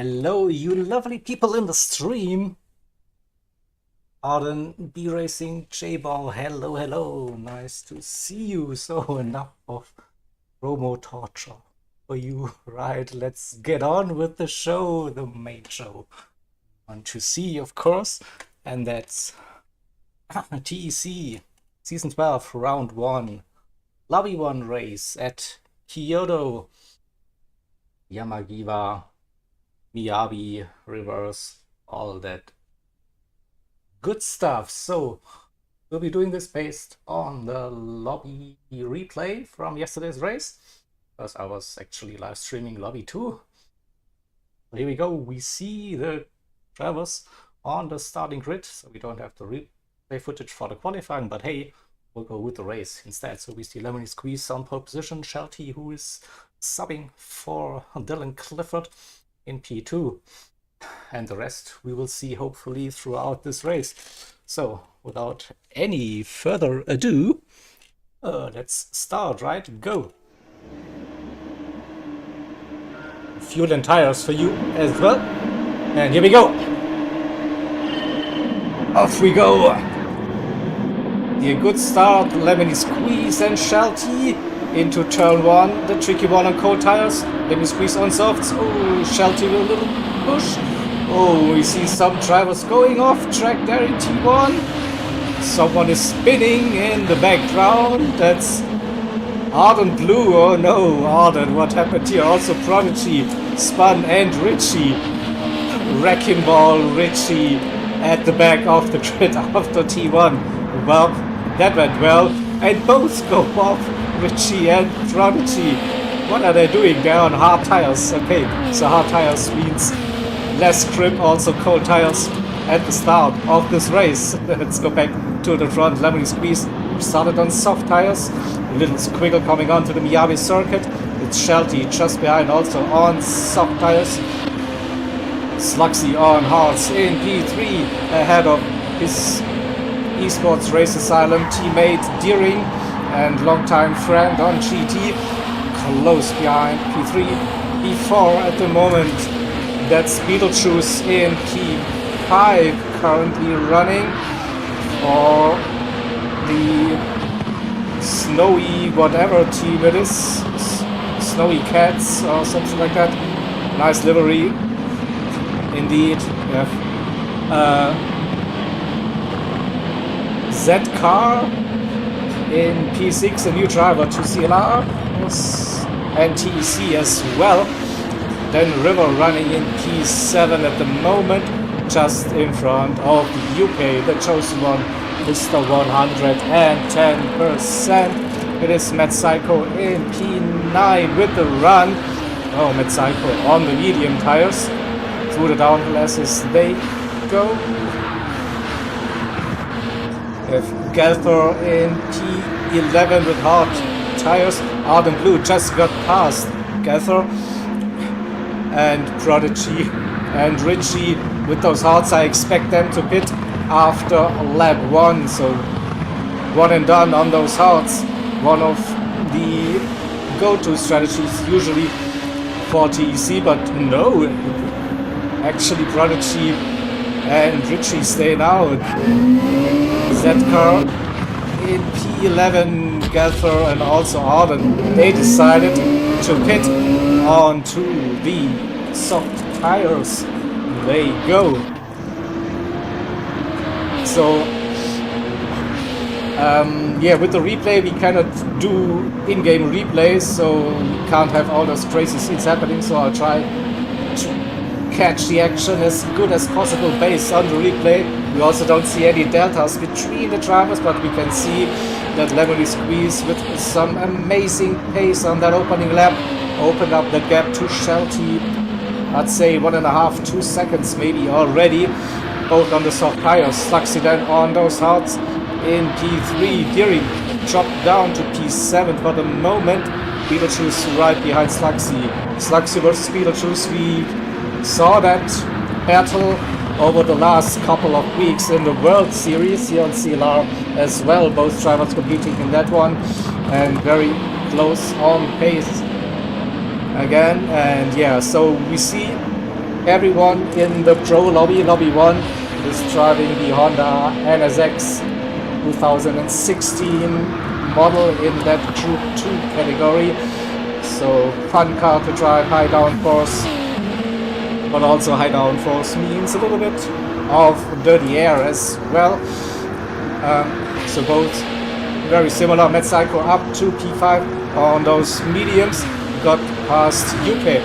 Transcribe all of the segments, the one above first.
Hello, you lovely people in the stream. Arden, B Racing, J-Ball, hello, hello. Nice to see you. So enough of promo torture for you. Right, let's get on with the show, the main show. Want to see, of course, and that's TEC Season 12, Round 1. Lobby 1 race at Kyoto. Yamagiwa, Miyabi, reverse, all that good stuff. So we'll be doing this based on the lobby replay from yesterday's race, because I was actually live streaming lobby 2. Here we go. We see the drivers on the starting grid, so we don't have the replay footage for the qualifying, but hey, we'll go with the race instead. So we see Lemony Squeeze on pole position, Shelty, who is subbing for Dylan Clifford in P2, and the rest we will see hopefully throughout this race. So without any further ado, let's start, right? Go! Fuel and tires for you as well, and here we go. Off we go. The good start, Lemony Squeeze and Shelty into turn 1, the tricky one on cold tires. Lemony Squeeze on softs. Oh, Shelty with a little push. Oh, we see some drivers going off track there in T1. Someone is spinning in the background. That's Arden Blue. Oh no, Arden, what happened here? Also Prodigy, Spun and Richie. Wrecking Ball Richie at the back of the grid after T1. Well, that went well. And both go off, Richie and Prodigy. What are they doing? They're on hard tires. Okay, so hard tires means less grip, also cold tires at the start of this race. Let's go back to the front. Lemony Squeeze started on soft tires. A little squiggle coming onto the Miyabi circuit. It's Shelty just behind, also on soft tires. Slugsy on hards in P3 ahead of his esports race asylum teammate Deering and longtime friend on GT. Close behind P3, P4 at the moment. That's Beetlejuice in P5 currently running for the Snowy whatever team it is. Snowy Cats or something like that. Nice livery indeed. We have Z-Car in P6, a new driver to CLR, and TEC as well. Then River running in P7 at the moment, just in front of the UK, the chosen one, Mr. 110%. It is Mad Psycho in P9 with the run. Oh, Mad Psycho on the medium tires. Through the downhill as they go. We have Gelthor in P11 with hard tires. Arden Blue just got past Gelthor. And Prodigy and Richie with those hards. I expect them to pit after lap 1, so one and done on those hards. One of the go-to strategies usually for TEC, but no, actually Prodigy and Richie staying out. Z-Car in P11, Gelfer and also Arden, they decided to pit onto the soft tires. They go. So yeah, with the replay we cannot do in-game replays, so we can't have all those crazy scenes happening, so I'll try to catch the action as good as possible based on the replay. We also don't see any deltas between the drivers, but we can see that Lemony Squeeze with some amazing pace on that opening lap opened up the gap to Shelty. I'd say 1.5, 2 seconds maybe already, both on the soft tires. Slugsy then on those hards in P3. Deering dropped down to P7 for the moment. Beetlejuice right behind Slugsy. Slugsy versus Beetlejuice. We saw that battle over the last couple of weeks in the World Series here on CLR as well. Both drivers competing in that one and very close on pace again. And yeah, so we see everyone in the Pro lobby, Lobby 1, is driving the Honda NSX 2016 model in that Group 2 category. So fun car to drive, high downforce, but also high downforce means a little bit of dirty air as well. So both very similar. Met Psycho up to P5 on those mediums. Got past UK,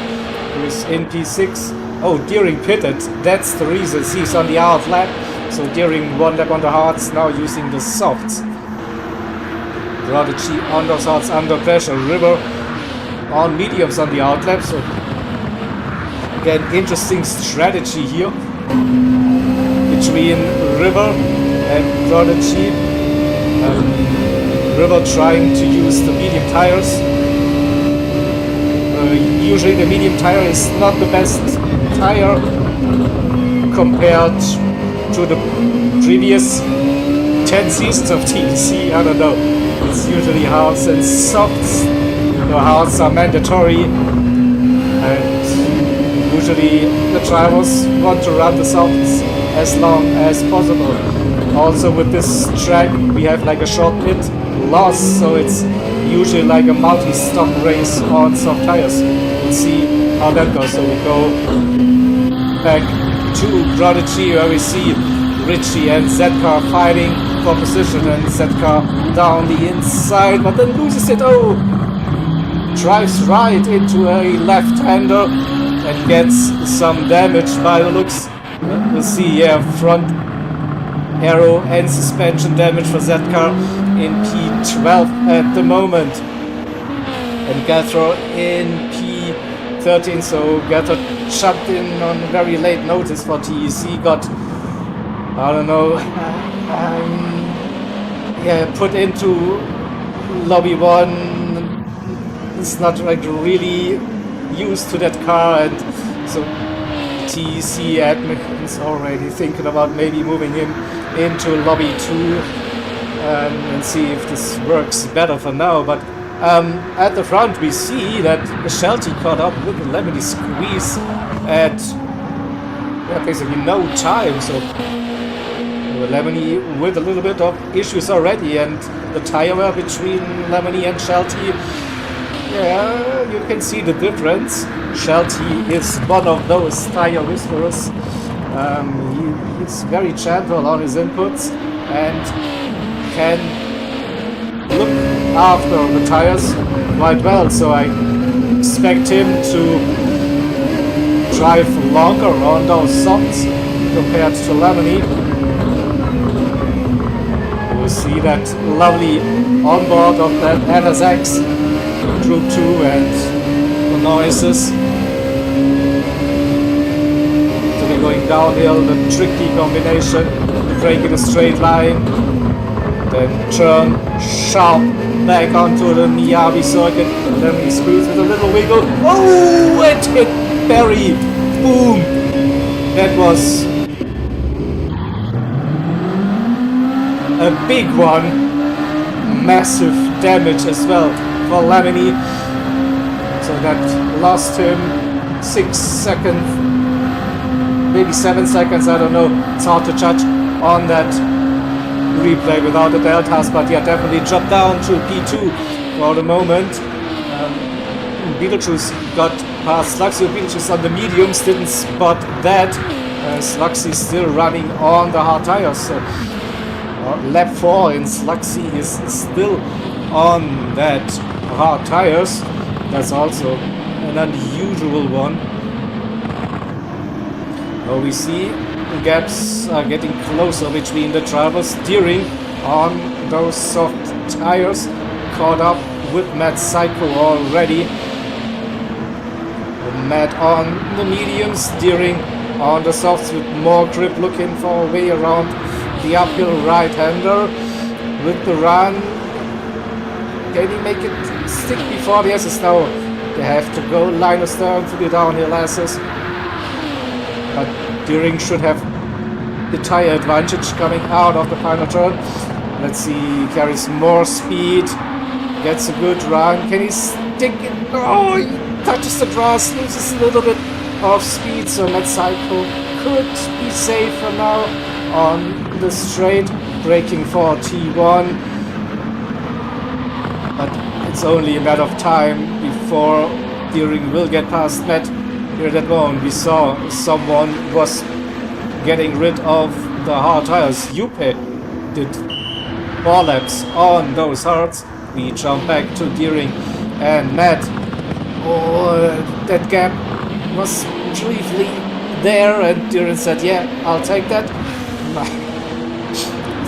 who is in P6. Oh, Deering pitted. That's the reason he's on the out lap. So Deering one lap on the hards, now using the softs. Prodigy on those hards under pressure. River on mediums on the out lap. So again, interesting strategy here between River and Prodigy. River trying to use the medium tires. Usually the medium tire is not the best tire compared to the previous 10 seasons of TEC. I don't know. It's usually hards and softs. The hards are mandatory, and usually the drivers want to run the softs as long as possible. Also with this track we have like a short pit loss, so it's usually like a multi-stop race on soft tires. We'll see how that goes. So we go back to Prodigy, where we see Richie and Zetka fighting for position, and Zetka down the inside, but then loses it. Oh! Drives right into a left-hander and gets some damage by the looks. We'll see, yeah, front aero and suspension damage for Zetka in P12 at the moment. And Gathro in P13, so Gathro jumped in on very late notice for TEC, got, I don't know, yeah, put into Lobby 1. It's not like really used to that car, and so TEC admin is already thinking about maybe moving him into Lobby 2 and see if this works better for now. But at the front we see that Shelty caught up with the Lemony squeeze at basically no time, so Lemony with a little bit of issues already, and the tire wear between Lemony and Shelty, yeah, you can see the difference. Shelty is one of those tire whisperers. He's very gentle on his inputs and can look after the tires quite well, so I expect him to drive longer on those softs compared to Lemony. You see that lovely onboard of that NSX Group 2 and the noises. So we're going downhill, the tricky combination, brake in a straight line, then turn sharp back onto the Miyabi circuit, and then we squeeze with a little wiggle. Oh, it hit Barry! Boom! That was a big one. Massive damage as well for Lemony. So that lost him 6 seconds, maybe 7 seconds, I don't know. It's hard to judge on that replay without the deltas, but yeah, definitely dropped down to P2 for the moment. Beetlejuice got past Sluxy. Beetlejuice on the mediums didn't spot that. Sluxy still running on the hard tires. So lap 4 in Sluxy is still on that hard tires. That's also an unusual one. We see gaps are getting closer between the drivers. Steering on those soft tires, caught up with Matt Psycho already. Matt on the mediums, steering on the softs with more grip, looking for a way around the uphill right-hander with the run. Can he make it stick before the S's? Now they have to go line of stern to the downhill S's. But Deering should have the tire advantage coming out of the final turn. Let's see, he carries more speed, gets a good run. Can he stick it? Oh, he touches the grass, loses a little bit of speed, so Mad Psycho could be safer now on the straight, braking for T1. But it's only a matter of time before Deering will get past Matt. Here at that moment we saw someone was getting rid of the hard tires. Juppe did 4 laps on those hards. We jump back to Deering and Matt. Oh, that gap was briefly there, and Deering said, yeah, I'll take that. I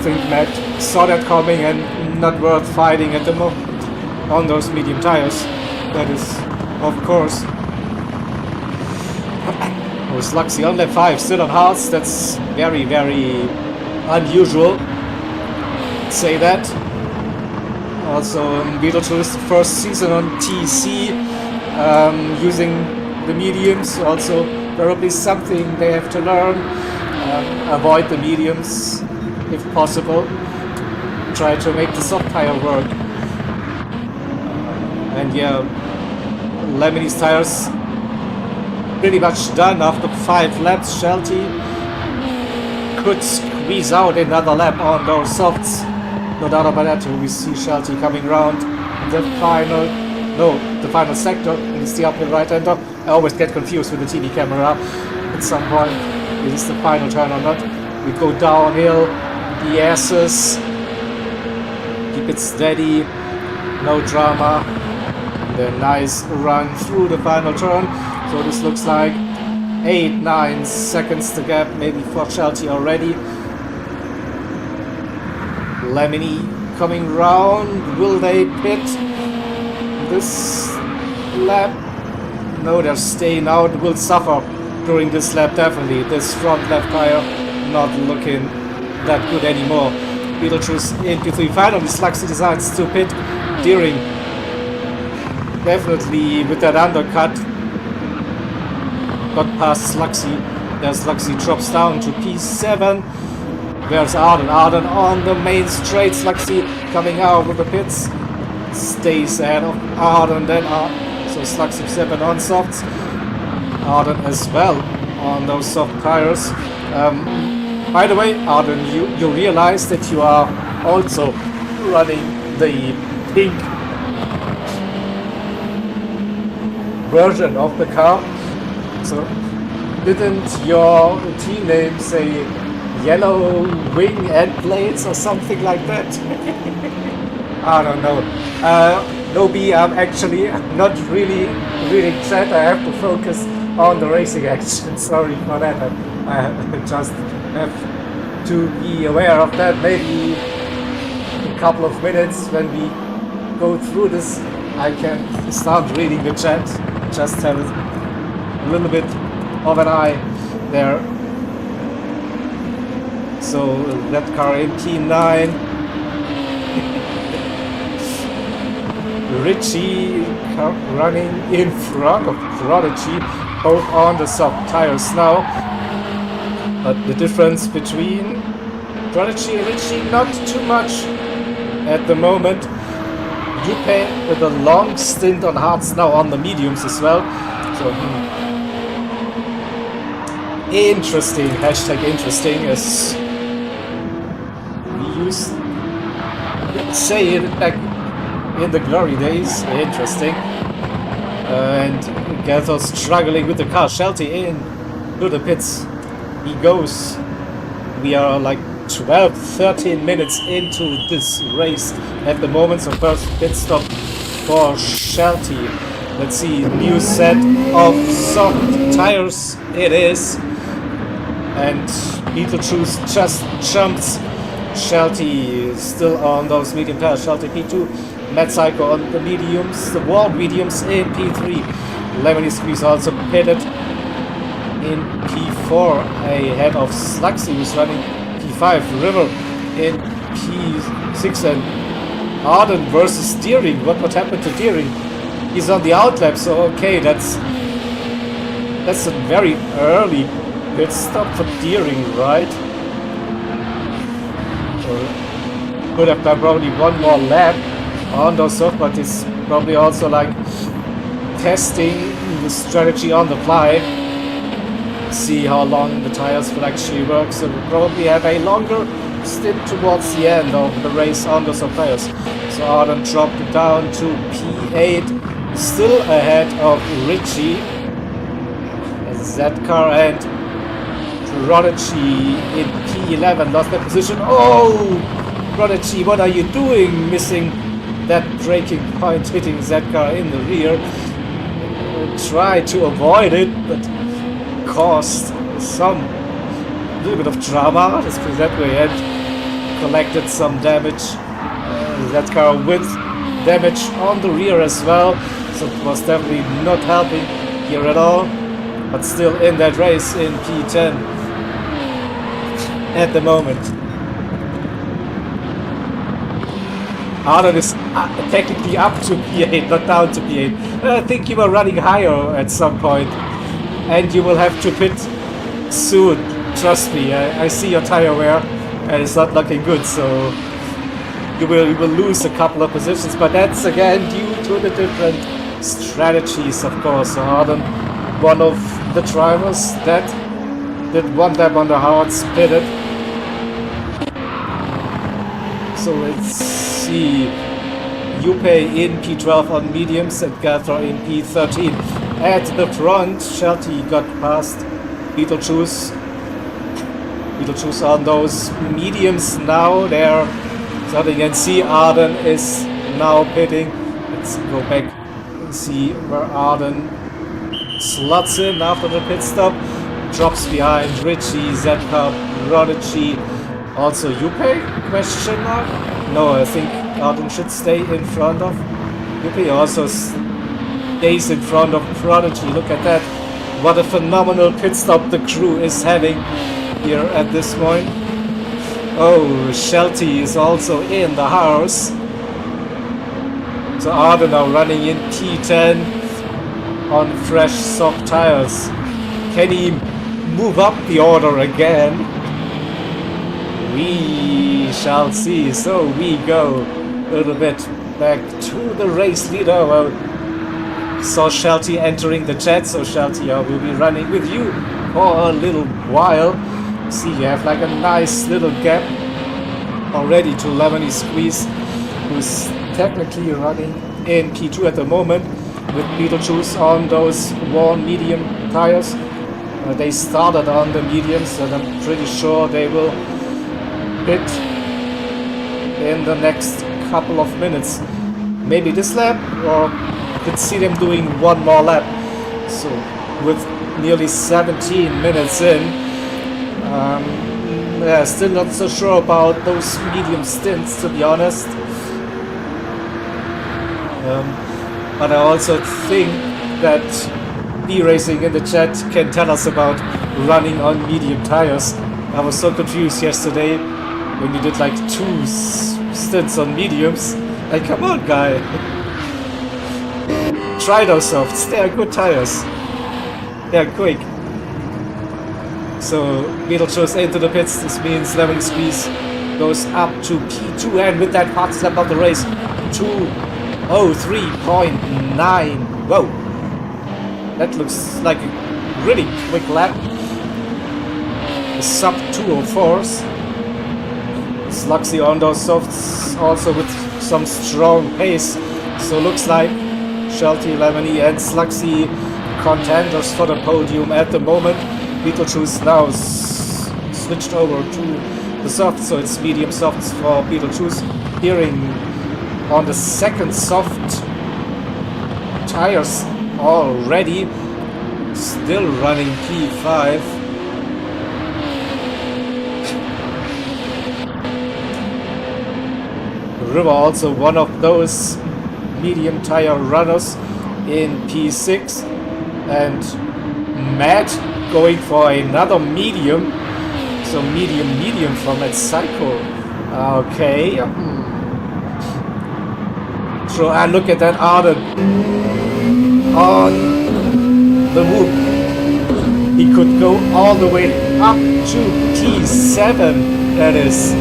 think Matt saw that coming and not worth fighting at the moment on those medium tires. That is, of course. Was Luxy on lap 5, still on hards. That's very, very unusual. Say that. Also, Beetlejuice first season on TEC, using the mediums. Also, probably something they have to learn. Avoid the mediums if possible. Try to make the soft tire work. And yeah, Lemony's tires pretty much done after 5 laps. Shelty could squeeze out another lap on those softs. No doubt about that. We see Shelty coming round the final sector, and it's the uphill right-hander. I always get confused with the TV camera at some point. Is this the final turn or not? We go downhill, the S's, keep it steady, no drama. And a nice run through the final turn. So this looks like 8-9 seconds the gap, maybe for Shelty already. Lemony coming round. Will they pit this lap? No, they're staying out. Will suffer during this lap, definitely. This front left tire not looking that good anymore. Beetlejuice in P3. Finally, Sluxy decides to pit. Deering definitely with that undercut got past Sluxy. There's Sluxy, drops down to P7. There's Arden. Arden on the main straight. Sluxy coming out with the pits. Stays ahead of Arden. Then so Sluxy 7 on softs. Arden as well on those soft tires. By the way, Arden, you realize that you are also running the pink version of the car. So didn't your team name say yellow wing and blades or something like that? I don't know. No B, I'm actually not really chat. I have to focus on the racing action. Sorry for that. I just have to be aware of that. Maybe in a couple of minutes when we go through this, I can start reading the chat. Just have a little bit of an eye there. So that car in P9. Richie running in front of Prodigy, both on the soft tires now. But the difference between Prodigy and Richie, not too much at the moment. Juppe with a long stint on hards, now on the mediums as well. So interesting, hashtag interesting, as we used to say it back in the glory days. Interesting. And Gathos struggling with the car. Shelty in to the pits. He goes. We are like 12-13 minutes into this race at the moment. So first pit stop for Shelty. Let's see, new set of soft tires it is. And Beetlejuice just jumps. Shelty is still on those medium tires. Shelty P2. Mad Psycho on the mediums. The wall mediums in P3. Lemony Squeeze also pitted in P4 ahead of Sluxy, who's running P5. River in P6. And Arden versus Deering. What happened to Deering? He's on the outlap, so okay, that's a very early pit stop for Deering, right? Or could have done probably one more lap on those soft, but it's probably also like testing the strategy on the fly. see how long the tires will actually work. So we'll probably have a longer stint towards the end of the race on the soft tires. So Arden dropped it down to P8, still ahead of Richie, Zedcar, and Prodigy in P11 lost that position. Oh, Prodigy, what are you doing? Missing that braking point, hitting Zedcar in the rear. Tried to avoid it, but caused some little bit of drama, let's put it that way, and collected some damage. Zedcar with damage on the rear as well, so it was definitely not helping here at all, but still in that race in P10 at the moment. Arden is technically up to P8, not down to P8. I think you were running higher at some point, and you will have to pit soon. Trust me, I see your tire wear, and it's not looking good, so you will lose a couple of positions, but that's again due to the different strategies, of course. So Arden, one of the drivers that did one lap on the hards, pitted. So let's see, Yuppie in P12 on mediums and Gathra in P13. At the front, Shelty got past Beetlejuice on those mediums now. There, so you can see Arden is now pitting. Let's go back and see where Arden slots in after the pit stop. Drops behind Richie, Zedcar, Prodigy, also Yuppie? Question mark? No, I think Arden should stay in front of Yuppie. Also stays in front of Prodigy. Look at that. What a phenomenal pit stop the crew is having here at this point. Oh, Shelty is also in the house. So Arden now running in P10 on fresh soft tires. Can he move up the order again? We shall see. So we go a little bit back to the race leader. Well, saw Shelty entering the chat, so Shelty, I will be running with you for a little while. See, you have like a nice little gap already to Lemony Squeeze, who's technically running in P2 at the moment with Beetlejuice on those worn medium tires. They started on the mediums, and I'm pretty sure they will pit in the next couple of minutes. Maybe this lap, or could see them doing one more lap. So with nearly 17 minutes in, yeah, still not so sure about those medium stints, to be honest. But I also think that B-Racing in the chat can tell us about running on medium tires. I was so confused yesterday when you did like 2 stints on mediums. Like, come on, guy. Try those softs, they are good tires. They are quick. So Beetlejuice into the pits. This means Lemony Squeeze goes up to P2, and with that fastest lap of the race, 2:03.9. Whoa, that looks like a really quick lap. Sub 2:04s. Sluxy on those softs, also with some strong pace. So looks like Shelty, Lemony, and Sluxy contenders for the podium at the moment. Beetlejuice now switched over to the softs, so it's medium softs for Beetlejuice. Hearing on the second soft tires already, still running P5. River also one of those medium tire runners in P6, and Matt going for another medium, so medium from that cycle. Okay. So and look at that Arden on the whoop. He could go all the way up to T7. That is.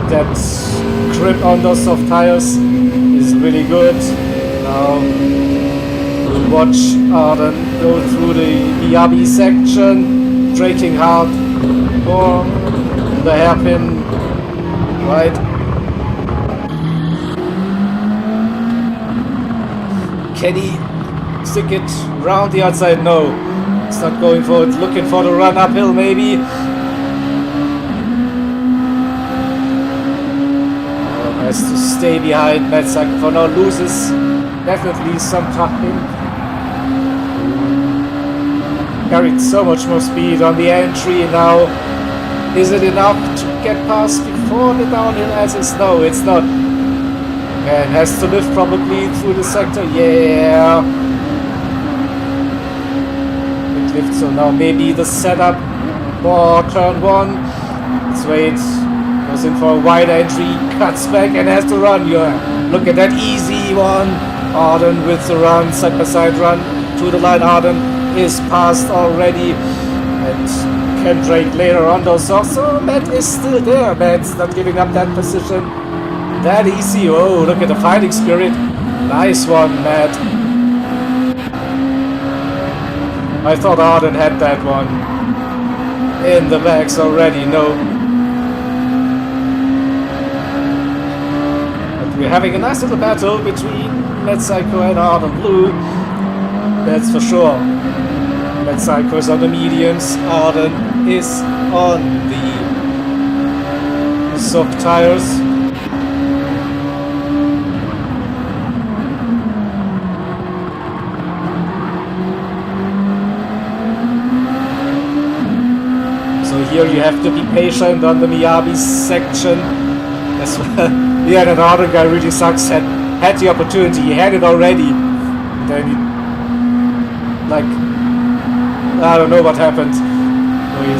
That grip on those soft tires is really good. Now watch Arden go through the Miyabi section, braking hard for the hairpin, right? Can he stick it round the outside? No, it's not going for it. Looking for the run uphill, maybe. Has to stay behind. Metzak for now loses definitely some time. Carried so much more speed on the entry now. Is it enough to get past before the downhill assist? No, it's not. And has to lift probably through the sector. Yeah. It lifts, so now maybe the setup for turn 1. Let's wait. Goes in for a wide entry, cuts back and has to run. Yeah. Look at that easy one. Arden with the run, side by side run to the line. Arden is passed already and can break later on those softs. So Matt is still there. Matt's not giving up that position that easy. Oh, look at the fighting spirit. Nice one, Matt. I thought Arden had that one in the bags already. No. We're having a nice little battle between Mad Psycho and Arden Blue. That's for sure. Mad Psycho is on the mediums, Arden is on the soft tires. So here you have to be patient on the Miyabi section as well. Yeah, that Arden guy really sucks. Had the opportunity, he had it already. Then he, like, I don't know what happened. He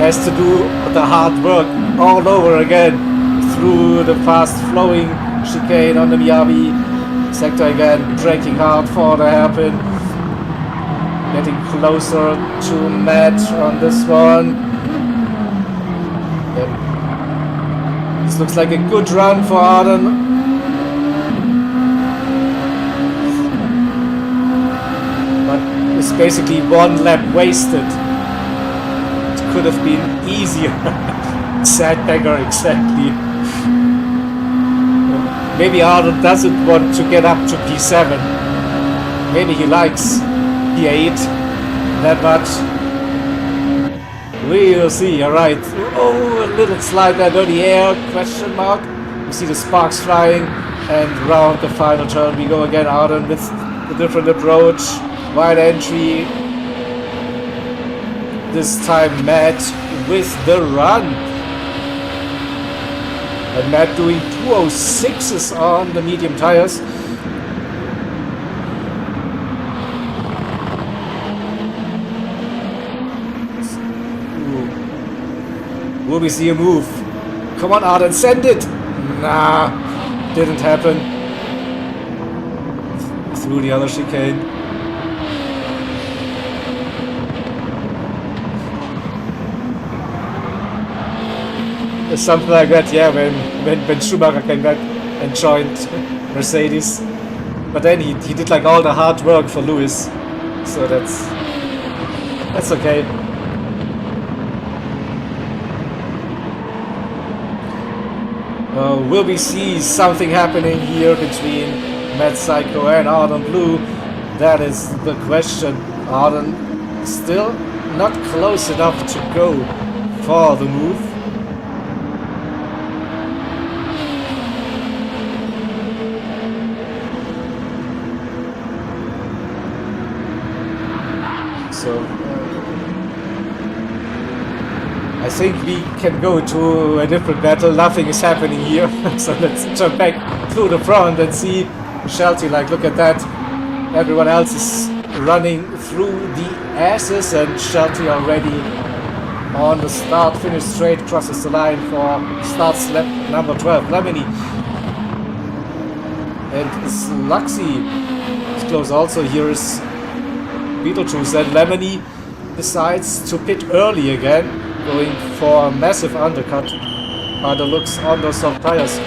has to do the hard work all over again through the fast flowing chicane on the Miyabi sector again, braking hard for the hairpin. Getting closer to Matt on this one. Yep. This looks like a good run for Arden. But it's basically one lap wasted. It could have been easier. Sad beggar, exactly. Maybe Arden doesn't want to get up to P7. Maybe he likes P8 that much. We'll see, alright. Oh, a little slide under the air, question mark. You see the sparks flying, and round the final turn we go again. Arden with the different approach. Wide entry. This time Matt with the run. And Matt doing 206s on the medium tires. Will we see a move? Come on, Arden, send it! Nah, didn't happen. Through the other chicane. It's something like that, yeah, when Schumacher came back and joined Mercedes. But then he did like all the hard work for Lewis. So that's okay. Will we see something happening here between Mad Psycho and Arden Blue? That is the question. Arden still not close enough to go for the move. So I think we can go to a different battle. Nothing is happening here. So let's jump back through the front and see Shelty. Like, look at that. Everyone else is running through the asses, and Shelty already on the start. Finish straight, crosses the line for starts lap number 12. Lemony. And Sluxy is close also. Here is Beetlejuice, and Lemony decides to pit early again, going for a massive undercut by the looks on those soft tires.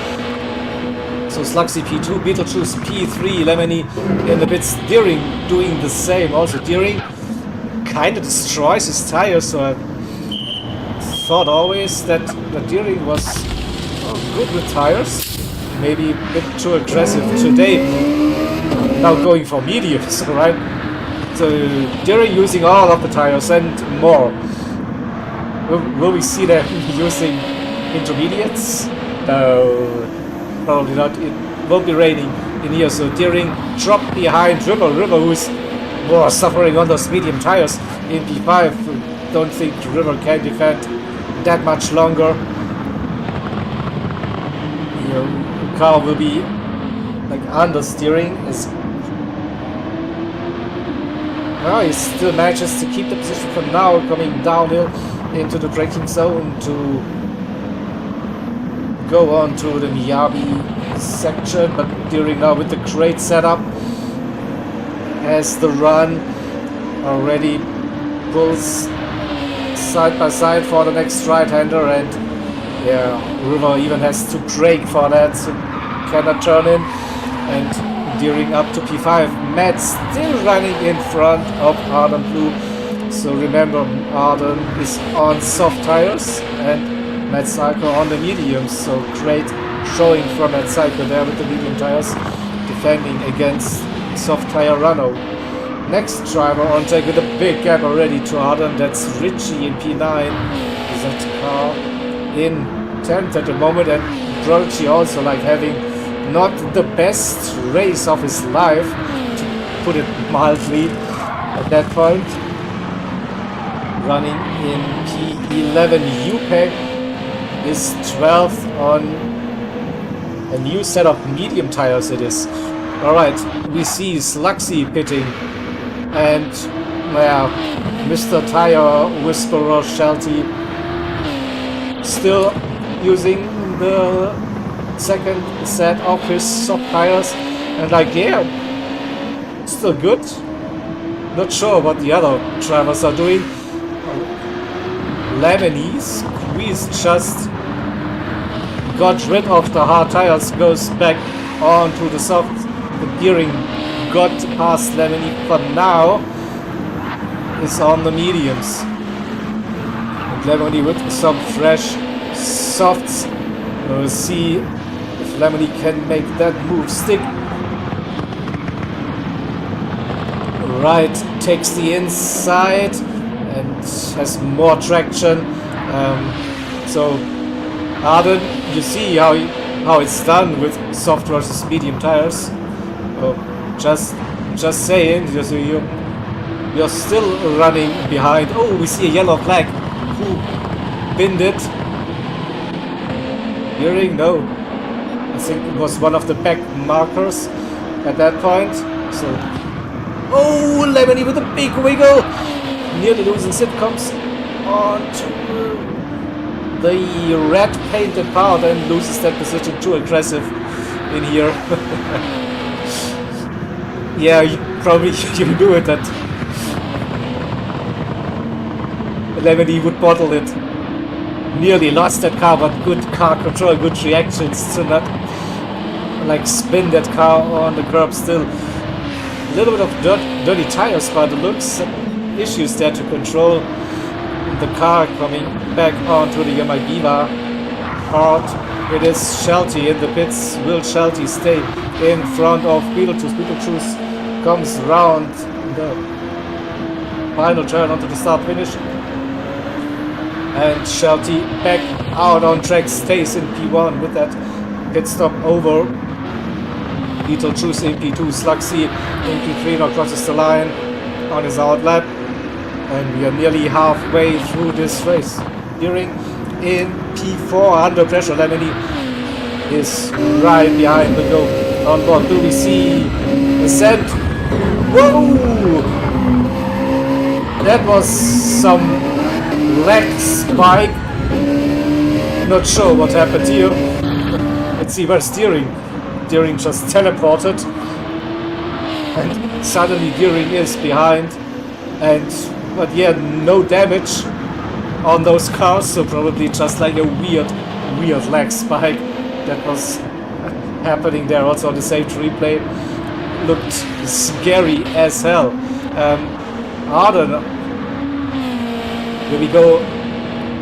So So Sluxy P2, Beetlejuice P3, Lemony in the pits, Deering doing the same. Also Deering kind of destroys his tires, so I thought always that Deering was good with tires. Maybe a bit too aggressive today. Now going for mediums, right? So Deering using all of the tires and more. Will we see them using intermediates? No, probably not. It won't be raining in here, so Deering dropped behind River, who's more suffering on those medium tires in P5. Don't think River can defend that much longer. The car will be like understeering. He still manages to keep the position for now, coming downhill into the braking zone to go on to the Miyabi section, but Deering now with the great setup as the run already pulls side by side for the next right-hander, and River even has to brake for that, so cannot turn in, and Deering up to P5. Matt still running in front of Arden Blue. So remember, Arden is on soft tires and Matt Psycho on the mediums. So great showing from Matt Psycho there with the medium tires, defending against soft tire Renault. Next driver on track with a big gap already to Arden. That's Richie in P9. That car in 10th at the moment, and Prodigy also like having not the best race of his life, to put it mildly, at that point. Running in P11, UPEC is 12th on a new set of medium tires it is. Alright, we see Sluxy pitting, and Mr. Tire Whisperer Shelty still using the second set of his soft tires, and still good. Not sure what the other drivers are doing. Lemony Squeeze just got rid of the hard tires, goes back onto the soft. The Deering got past Lemony for now, is on the mediums. And Lemony with some fresh softs. We'll see if Lemony can make that move stick. Right, takes the inside and has more traction. So Arden, you see how it's done with soft versus medium tires. Just saying, you're still running behind. Oh, we see a yellow flag. Who pinned it? Deering? No. I think it was one of the back markers at that point. So, oh, Lemony with a big wiggle, nearly losing sitcoms onto the red painted part and loses that position. Too aggressive in here. Yeah, you probably you knew it that Lemony would bottle it. Nearly lost that car, but good car control, good reactions to not like spin that car on the curb still. A little bit of dirty tires by the looks, issues there to control the car coming back onto the Yamagiva part. It is Shelty in the pits. Will Shelty stay in front of Beetlejuice? Beetlejuice comes round the final turn onto the start finish. And Shelty back out on track, stays in P1 with that pit stop over. Beetlejuice in P2, Sluxy in P3 now crosses the line on his outlap. And we are nearly halfway through this race. Deering in P4 under pressure. Lemony is right behind the go on board. Do we see ascent? Whoa! That was some leg spike. Not sure what happened here. Let's see where's Deering. Deering just teleported. And suddenly Deering is behind. But yeah, no damage on those cars, so probably just like a weird leg spike that was happening there. Also on the saved replay, looked scary as hell. Arden, here we go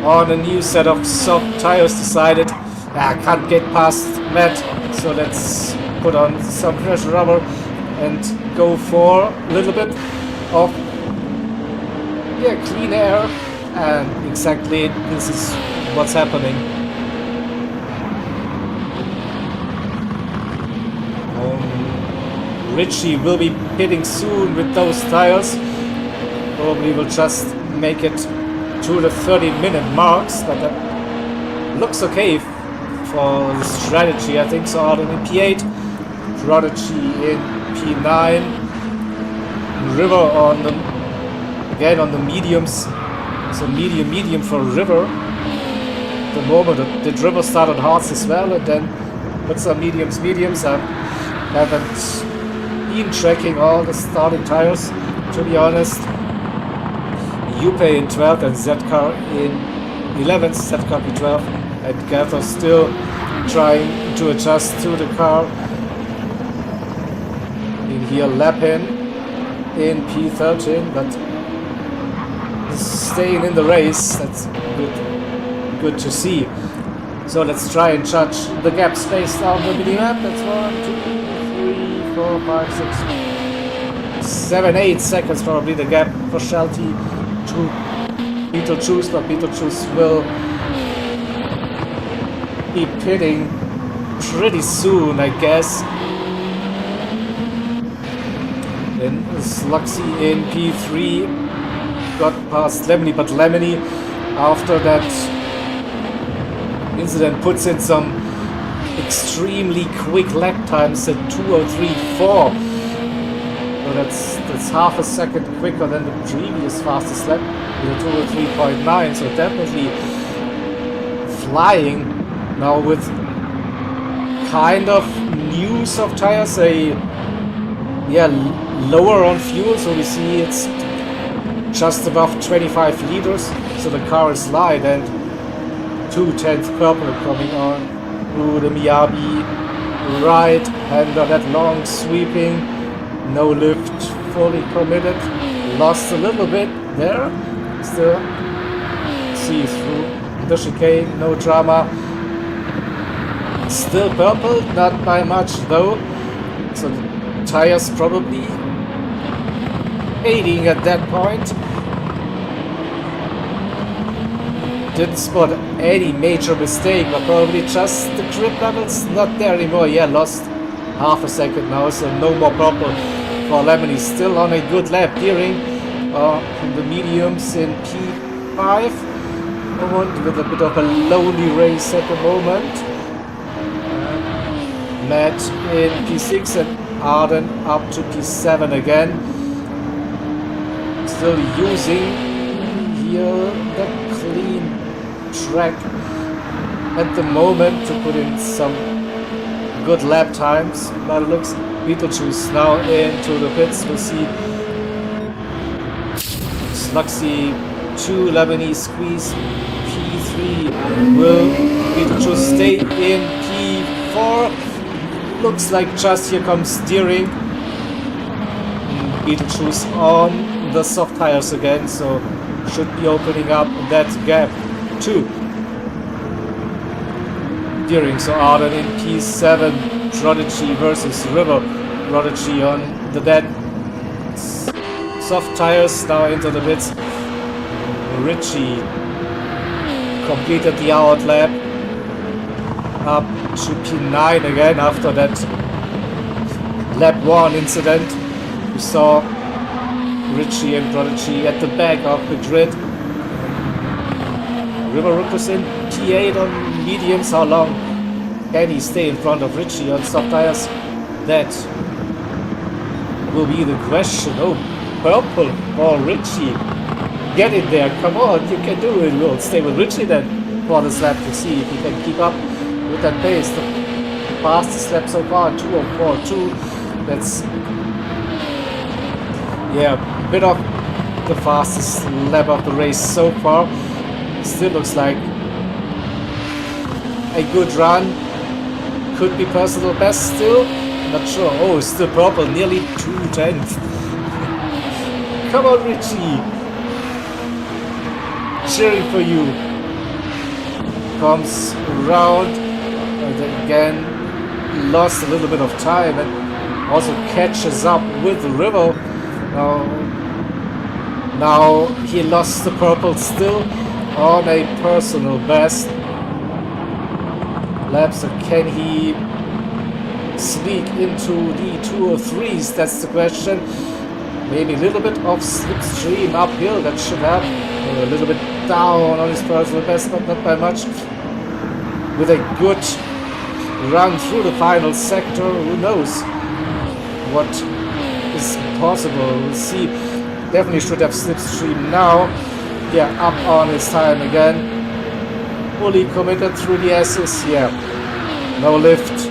on a new set of soft tires. Decided I can't get past Matt, so let's put on some fresh rubber and go for a little bit of clean air, and exactly this is what's happening. Richie will be pitting soon with those tires. Probably will just make it to the 30-minute marks, but that looks okay for the strategy, I think. So Arden in P8, Prodigy in P9, River on the again on the mediums, so medium for River. The moment the River started hards as well, and then with some mediums. I haven't been tracking all the starting tires, to be honest. Yupe in 12th and Zcar in 11th, Zcar P12, and Gather still trying to adjust to the car. In here Lapin in P13, but staying in the race, that's good to see. So let's try and judge the gap spaced on the minimap. That's 1, 2, 3, 4, 5, 6, 7, 8 seconds probably the gap for Shelty to Beetlejuice, but Beetlejuice will be pitting pretty soon, I guess. Then Sluxy in P3 got past Lemony, but Lemony after that incident puts in some extremely quick lap times at 2:03.4. So that's half a second quicker than the previous fastest lap with a 2:03.9. So definitely flying now with kind of new soft tires, lower on fuel. So we see it's just above 25 liters. So the car is light, and 2/10 purple coming on through the Miyabi right hander, that long sweeping, no lift, fully committed, lost a little bit there, still see through the chicane, no drama, still purple, not by much though, so the tires probably aiding at that point. Didn't spot any major mistake, but probably just the grip levels not there anymore. Yeah, lost half a second now, so no more problem for Lemony. Still on a good lap, Deering from the mediums in P5. With a bit of a lonely race at the moment. Matt in P6 and Arden up to P7 again. Still using here the clean track at the moment to put in some good lap times, but it looks Beetlejuice now into the pits. We'll see Sluxy 2, Lemony squeeze P3. Will Beetlejuice stay in P4? Looks like just here comes steering. Beetlejuice on the soft tires again, so should be opening up that gap too. Deering, so Arden in P7, Prodigy versus River. Prodigy on the dead soft tires, now into the pits. Richie completed the out lap up to P9 again after that lap 1 incident. We saw Richie and Prodigy at the back of the grid. River Ruckus in P8 on mediums. How long can he stay in front of Richie on soft tires? That will be the question. Oh, purple for Richie. Get in there, come on, you can do it. We'll stay with Richie then for this lap to see if he can keep up with that pace. The fastest lap so far, 2:04.2. That's a bit of the fastest lap of the race so far. Still looks like a good run. could be personal best still. Not sure. Oh, still purple, nearly 2/10. Come on, Richie. Cheering for you. Comes around and again lost a little bit of time and also catches up with the River. Now he lost the purple still on a personal best. Laps, and can he sneak into the 203s? That's the question. Maybe a little bit of slipstream uphill, that should have a little bit down on his personal best, but not by much. With a good run through the final sector, who knows what is possible. We'll see. Definitely should have slipstream now. Yeah, up on his time again. Fully committed through the S's. Yeah, no lift.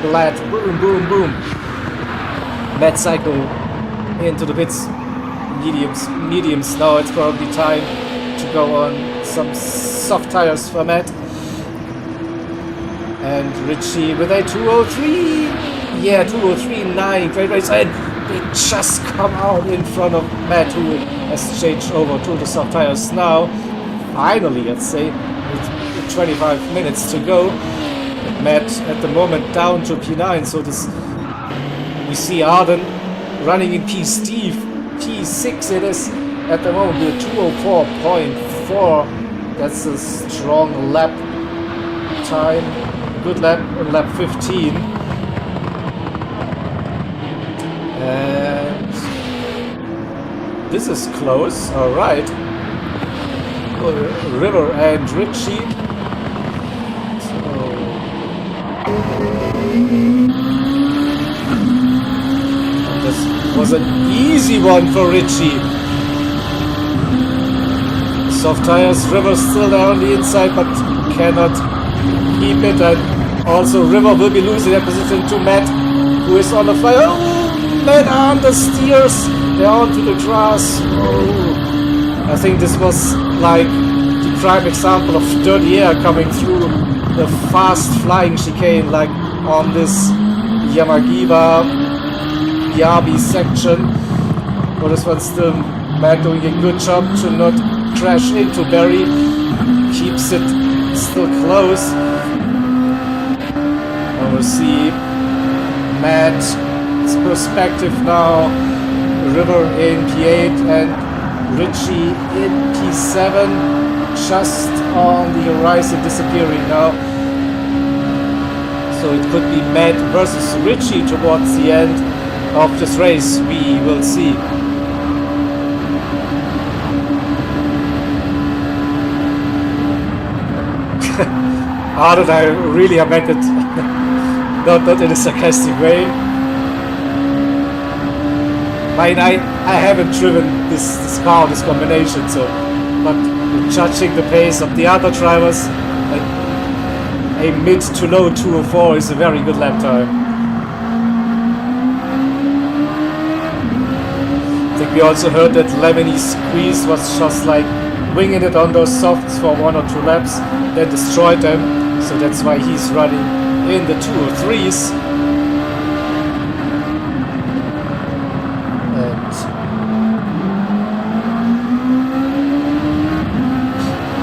Glad. Boom, boom, boom. Mad cycle into the pits. Mediums. Now it's probably time to go on some soft tires for Matt. And Richie with a 203. Yeah, 203.9. Great race. And they just come out in front of Matt, who has changed over to the soft tires now. Finally, let's say, with 25 minutes to go. Matt at the moment down to P9. So this, we see Arden running in P6 it is at the moment with 204.4. That's a strong lap time. Good lap on lap 15. And this is close. All right. River and Richie. This was an easy one for Richie. Soft tires, River still there on the inside, but cannot keep it. And also River will be losing their position to Matt, who is on the fire. Oh, Matt understeers. They're onto the grass. Oh. I think this was like the prime example of dirty air coming through the fast flying chicane, like on this Yamagiba-Yabi section. But this one still, Matt doing a good job to not crash into Barry. Keeps it still close. And we'll see Matt's perspective now. River in P8 and Richie in P7. Just on the horizon, disappearing now. So it could be Matt versus Richie towards the end of this race. We will see. Arden, I really meant it. not in a sarcastic way. I haven't driven this car, this combination, so, but judging the pace of the other drivers, a mid to low 204 is a very good lap time. I think we also heard that Lemony's squeeze was just like winging it on those softs for 1 or 2 laps, then destroyed them. So that's why he's running in the 203s.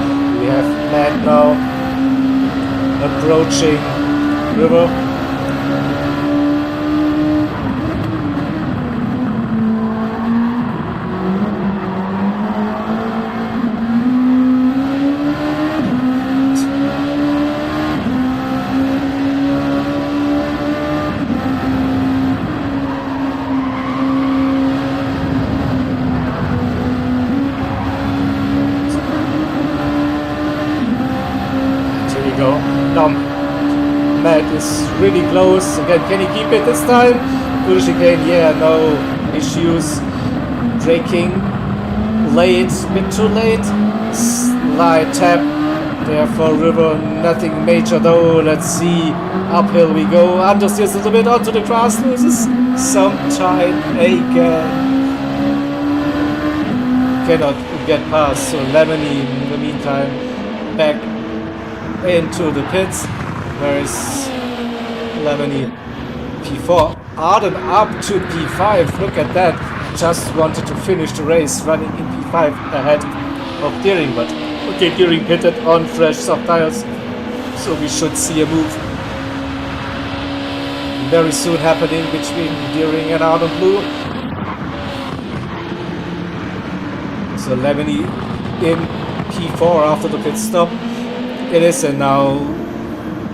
And we have Matt now approaching River. Matt is really close. Again, can he keep it this time? Through the chicane, yeah, no issues. Braking late, bit too late. Slight tap there for River, nothing major though. Let's see, uphill we go. Understeers a little bit onto the grass, loses some time again. Cannot get past, so Lemony in the meantime back into the pits. Where is Lemony P4. Arden up to P5. Look at that. Just wanted to finish the race running in P5 ahead of Deering, but okay, Deering pitted on fresh soft tires, so we should see a move very soon happening between Deering and Arden Blue. So Lemony in P4 after the pit stop. It is, and now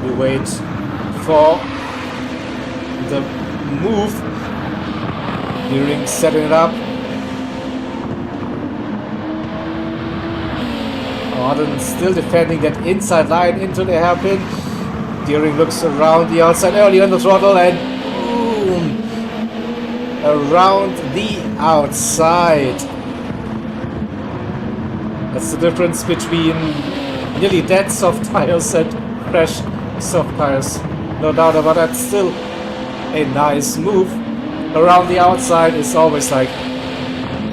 we wait for the move. Deering setting it up. Arden still defending that inside line into the hairpin. Deering looks around the outside early on the throttle and boom! Around the outside. That's the difference between nearly dead soft tires and fresh soft tires. No doubt about that. Still a nice move. Around the outside is always like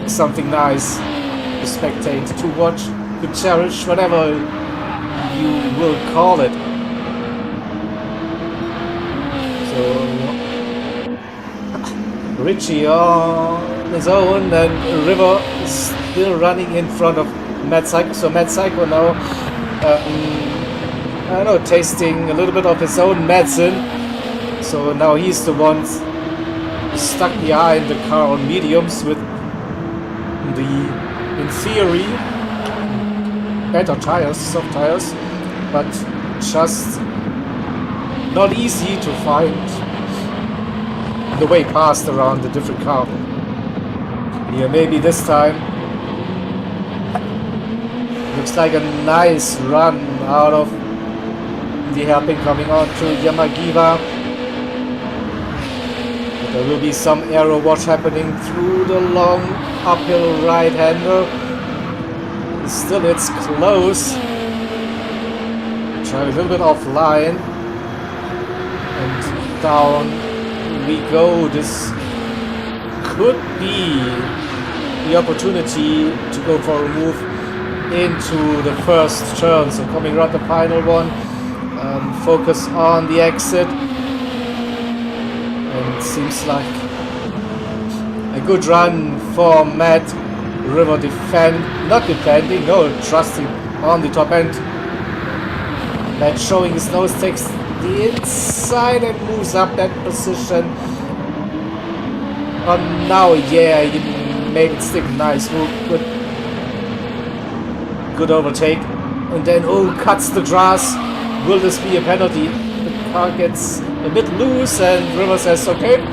something nice to spectate, to watch, to cherish, whatever you will call it. So Richie on his own, and River is still running in front of Mad Psycho. So Mad Psycho now, I don't know, tasting a little bit of his own medicine. So now he's the one stuck the eye in the car on mediums with the, in theory, better tires, soft tires, but just not easy to find the way past around the different car. Yeah, maybe this time looks like a nice run out of the hairpin coming on to Yamagiwa. There will be some aero wash happening through the long uphill right-hander. Still it's close. Try a little bit offline. And down we go. This could be the opportunity to go for a move into the first turn. So coming around the final one. Focus on the exit. And it seems like a good run for Matt. River trusting on the top end. Matt showing his nose, takes the inside and moves up that position. Oh, now, yeah, he made it stick. Nice move. Good overtake. And then, cuts the grass. Will this be a penalty? The car gets a bit loose and River says, okay,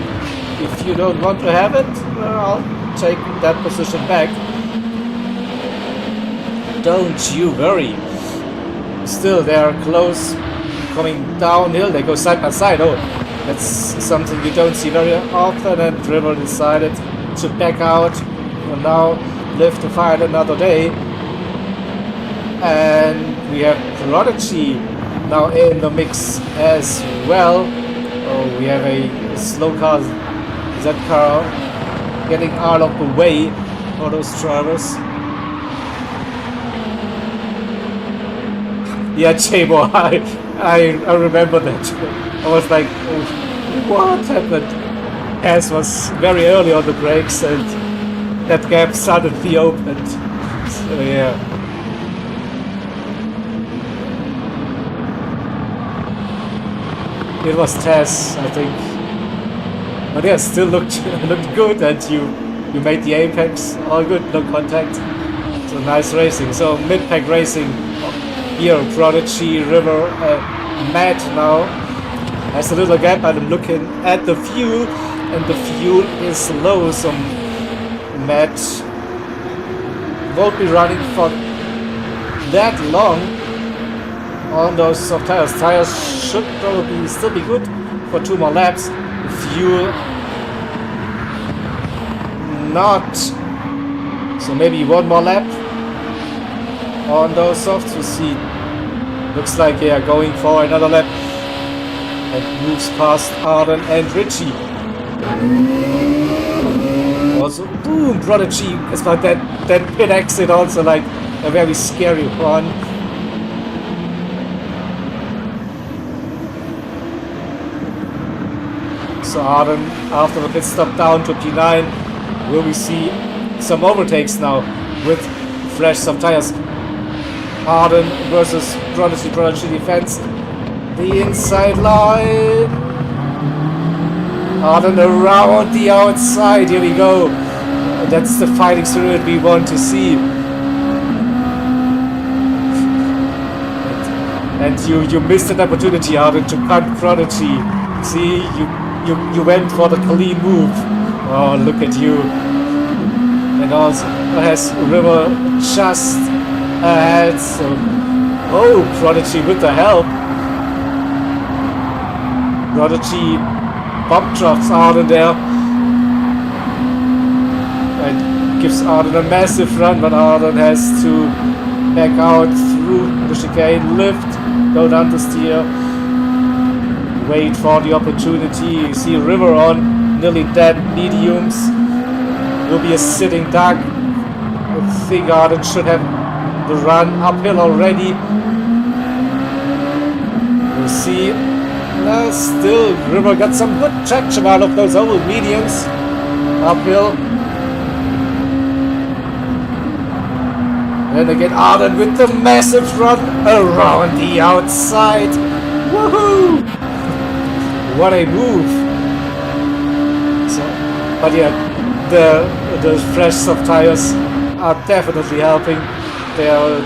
if you don't want to have it, I'll take that position back. Don't you worry. Still they're close, coming downhill. They go side by side. Oh, that's something you don't see very often, and River decided to back out and now live to fight another day. And we have Prodigy now in the mix as well. Oh, we have a slow car, that car getting out of the way for those drivers. Yeah, J-Bo, I remember that. I was like, oh, what happened? As was very early on the brakes and that gap suddenly opened. So yeah. It was Tess, I think. But yeah, still looked good, and you made the apex. All good, no contact. So nice racing. So mid-pack racing here. Prodigy, River, Matt now has a little gap, and I'm looking at the fuel, and the fuel is low. So Matt won't be running for that long on those soft tires. Tires should probably still be good for 2 more laps. Fuel not. So maybe 1 more lap on those softs. We'll see. Looks like they are going for another lap. And moves past Arden and Richie. Also, boom, Prodigy. It's like that pit exit also like a very scary one. So Arden, after the pit stop down to P9, will we see some overtakes now with fresh soft tires? Arden versus Prodigy defense. The inside line. Arden around the outside. Here we go. That's the fighting spirit we want to see. And you missed an opportunity, Arden, to cut Prodigy. See, you went for the clean move. Oh, look at you. And also has River just ahead. So, oh, Prodigy with the help. Prodigy bump drops Arden there. And gives Arden a massive run, but Arden has to back out through the chicane, lift, go down to steer, wait for the opportunity. You see River on nearly dead mediums. Will be a sitting duck. I think Arden should have the run uphill already. We'll see. Still, River got some good traction out of those old mediums uphill. And again, Arden with the massive run around the outside. Woohoo! What a move! So, but yeah, the fresh soft tires are definitely helping there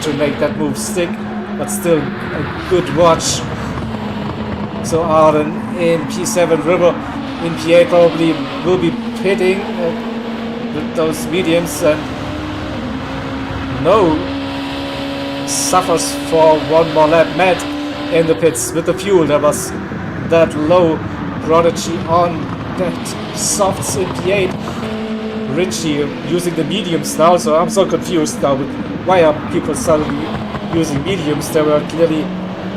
to make that move stick. But still, a good watch. So Arden in P7, River in P8 probably will be pitting with those mediums, and no, suffers for one more lap. Matt in the pits with the fuel that was that low. Prodigy on that softs in P8. Richie using the mediums now, so I'm so confused now with why are people suddenly using mediums. They were clearly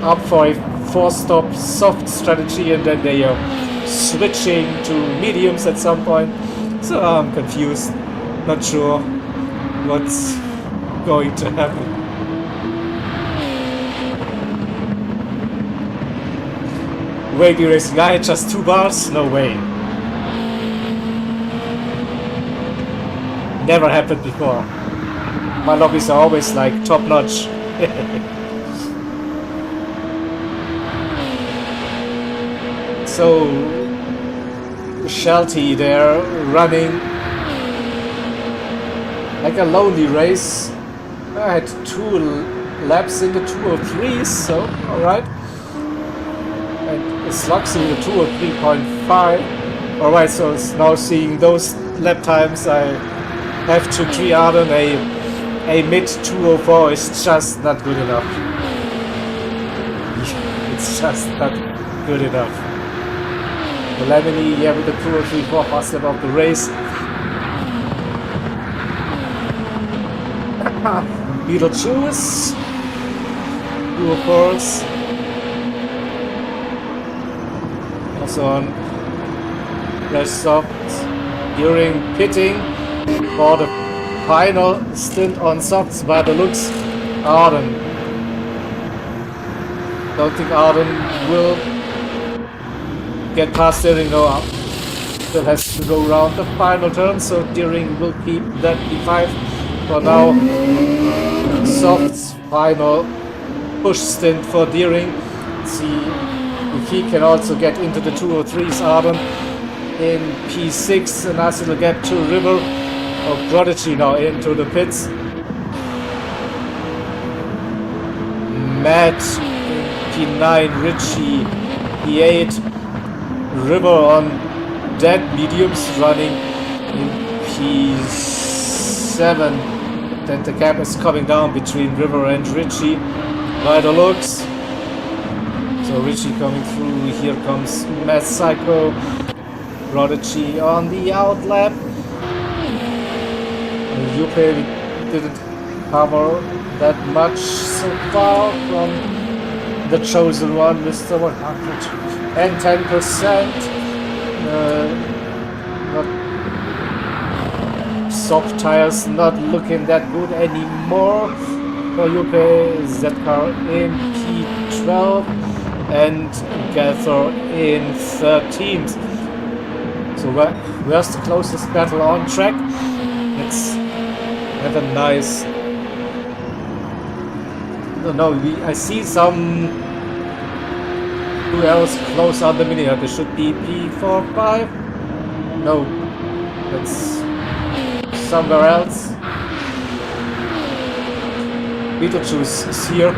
up for a 4-stop soft strategy, and then they are switching to mediums at some point. So I'm confused, not sure what's going to happen. Wavy Racing, I had just 2 bars? No way. Never happened before. My lobbies are always like top notch. So Shelty there running like a lonely race. I had 2 laps in the 203s, so alright. And Slugs in the 203.5. Alright, so it's now seeing those lap times, I have to agree, Arden, a mid 204 is just not good enough. It's just not good enough. The Lemony, yeah, with the 203.4 fast lap of the race. Beetlejuice, 204s. Also on fresh softs during pitting for the final stint on softs by the looks. Arden. Don't think Arden will get past Deering, no. Still has to go around the final turn, so Deering will keep that P5 for now. Softs final push stint for Deering. Let's see if he can also get into the 203s. Arden in P6, a nice little gap to River. Oh, Prodigy now into the pits. Matt in P9, Richie P8, River on dead mediums running in P7. Then the gap is coming down between River and Richie by the looks. So Richie coming through, here comes Matt Psycho. Prodigy on the outlap. Yupe didn't cover that much so far from the chosen one, Mr. 110%. Soft tires not looking that good anymore for Yupe. Zcar in P12 and Gather in 13th. So where's the closest battle on track? Let's have a nice... No, I see some two arrows close on the mini. There should be P45. No, that's somewhere else. Beetlejuice is here.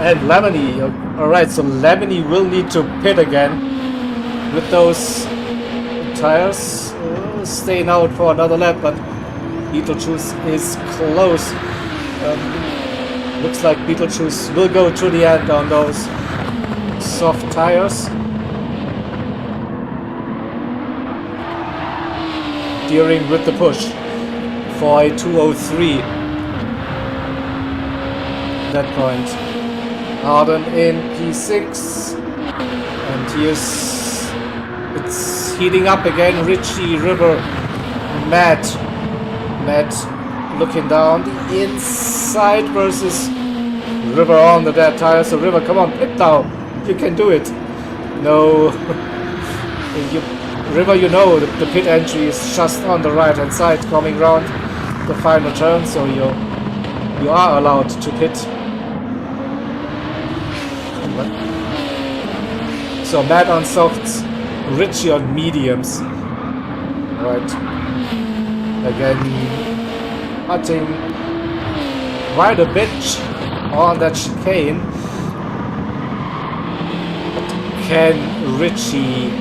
And Lemony. Alright, so Lemony will need to pit again with those tires. Staying out for another lap, but Beetlejuice is close. Looks like Beetlejuice will go to the end on those soft tires. Steering with the push for a 203. That point. Arden in P6. And here's... it's heating up again. Richie, River, Matt looking down the inside versus River on the dead tire. So River, come on, pit now. You can do it. No. River, you know the pit entry is just on the right hand side coming round the final turn, so you are allowed to pit. So Matt on softs, Richie on mediums. Right. Again, cutting quite a bit on that chicane. But can Richie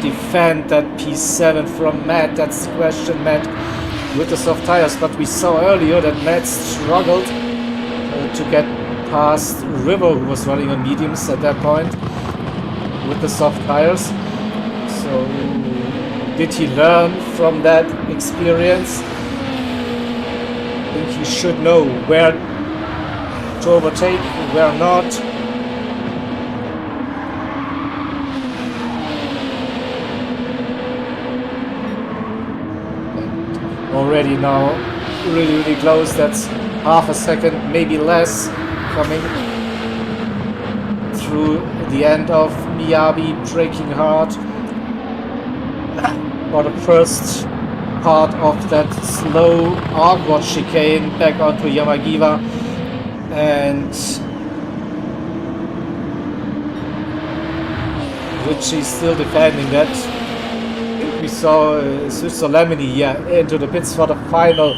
defend that P7 from Matt? That's the question, Matt, with the soft tires. But we saw earlier that Matt struggled to get past River, who was running on mediums at that point with the soft tires. So did he learn from that experience? I think he should know where to overtake, where not. And already now really close. That's half a second, maybe less, coming through the end of Miyabi, braking hard for the first part of that slow onward chicane back onto Yamagiwa. And Richie still defending that. I think we saw Lemony into the pits for the final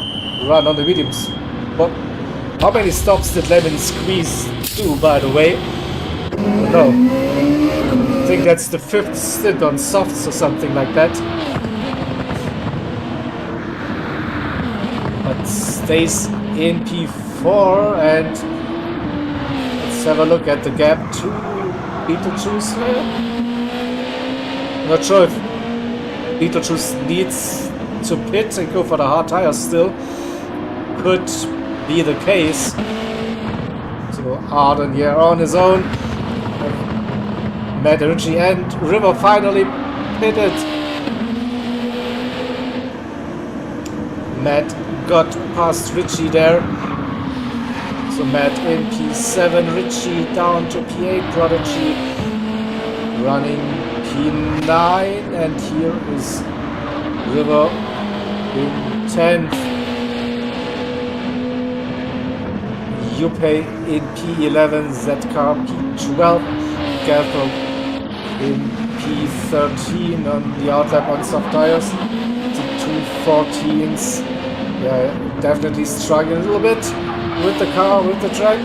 run on the mediums. But how many stops did Lemony squeeze do, by the way? No. I think that's the 5th stint on softs or something like that. But stays in P4, and let's have a look at the gap to Beetlejuice here. Not sure if Beetlejuice needs to pit and go for the hard tires still. Could be the case. So Arden here on his own. Matt, Richie and River finally pitted. Matt got past Richie there. So Matt in P7, Richie down to P8, Prodigy running P9, and here is River in 10th. Yuppie in P11, Zcar P12, Gelfo in P13 on the outlap on soft tires. The 214s, yeah, definitely struggling a little bit with the car, with the track,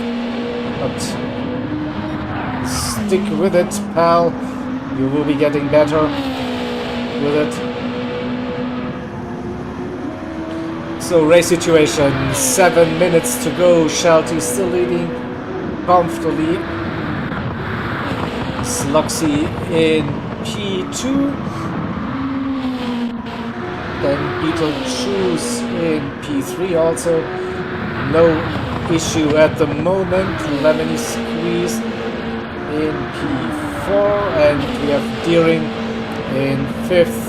but stick with it, pal. You will be getting better with it. So race situation, 7 minutes to go. Shelty still leading comfortably. Sluxy in P2. Then Beetlejuice in P3 also. No issue at the moment. Lemony squeeze in P4. And we have Deering in 5th.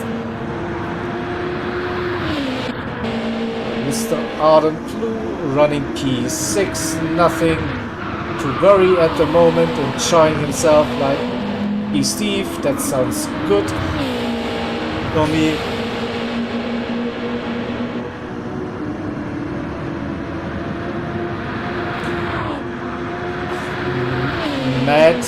Mr. Arden Blue running P6, nothing to worry at the moment, enjoying himself like Steve, that sounds good. for me. Matt.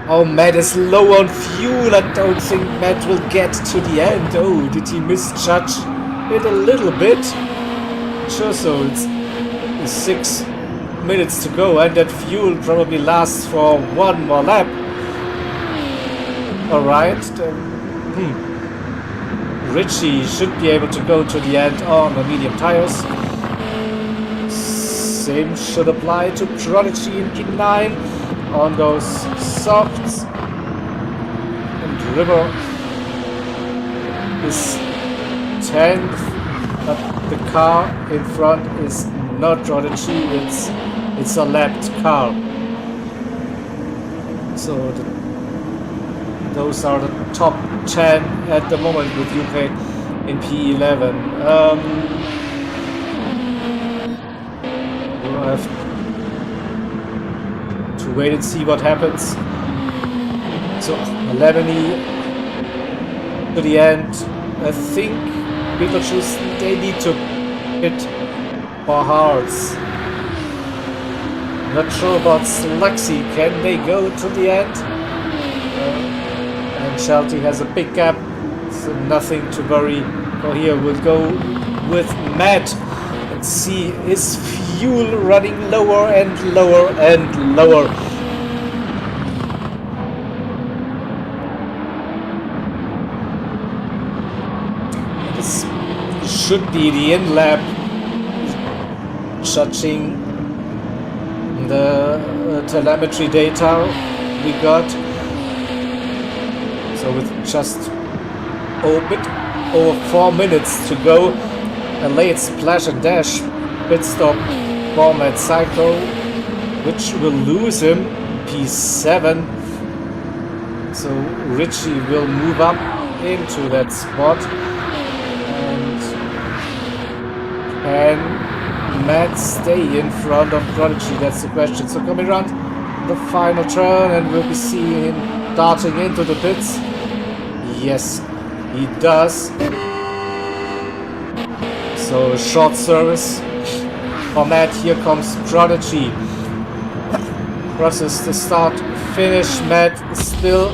Oh, Matt is low on fuel. I don't think Matt will get to the end. Oh, did he misjudge it a little bit? Sure, so it's 6 minutes to go, and that fuel probably lasts for one more lap. Alright. Richie should be able to go to the end on the medium tires. Same should apply to Prodigy in P9 on those softs. And River is 10th, but the car in front is not Prodigy, it's a lapped car. So those are the top 10 at the moment with UK in P11. We'll have to wait and see what happens. So 11 to the end. I think Beetlejuice, they need to hit for hearts. Not sure about Sluxy. Can they go to the end? And Shelty has a big gap, so nothing to worry. So here we'll go with Matt and see is fuel running lower and lower and lower. This should be the in lap, judging the telemetry data we got. So with just a bit over 4 minutes to go, a late splash and dash pit stop for Matt Cycle, which will lose him P7. So Richie will move up into that spot, and can Matt stay in front of Prodigy? That's the question. So coming around the final turn, and we'll be seeing him darting into the pits. Yes, he does. So short service for Matt. Here comes Prodigy. Crosses the start finish. Matt still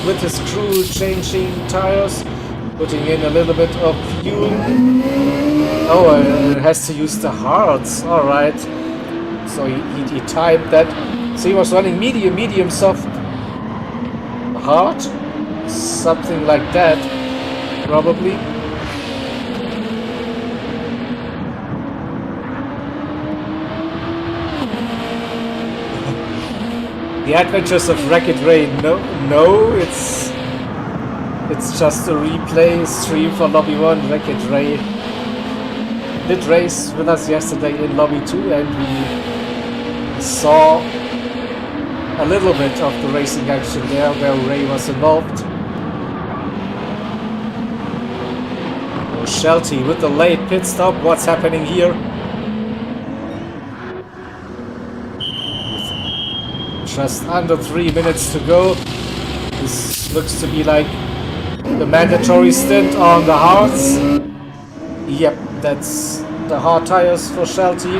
with his crew changing tires, putting in a little bit of fuel. Oh, it has to use the hards. Alright. So he timed that. So he was running medium, soft, hard. Something like that, probably. The Adventures of Wreck-It Ray. No, it's just a replay stream for Lobby 1. Wreck-It Ray did race with us yesterday in Lobby 2, and we saw a little bit of the racing action there where Ray was involved. Shelty with the late pit stop. What's happening here? Just under 3 minutes to go. This looks to be like the mandatory stint on the hards. Yep, that's the hard tires for Shelty.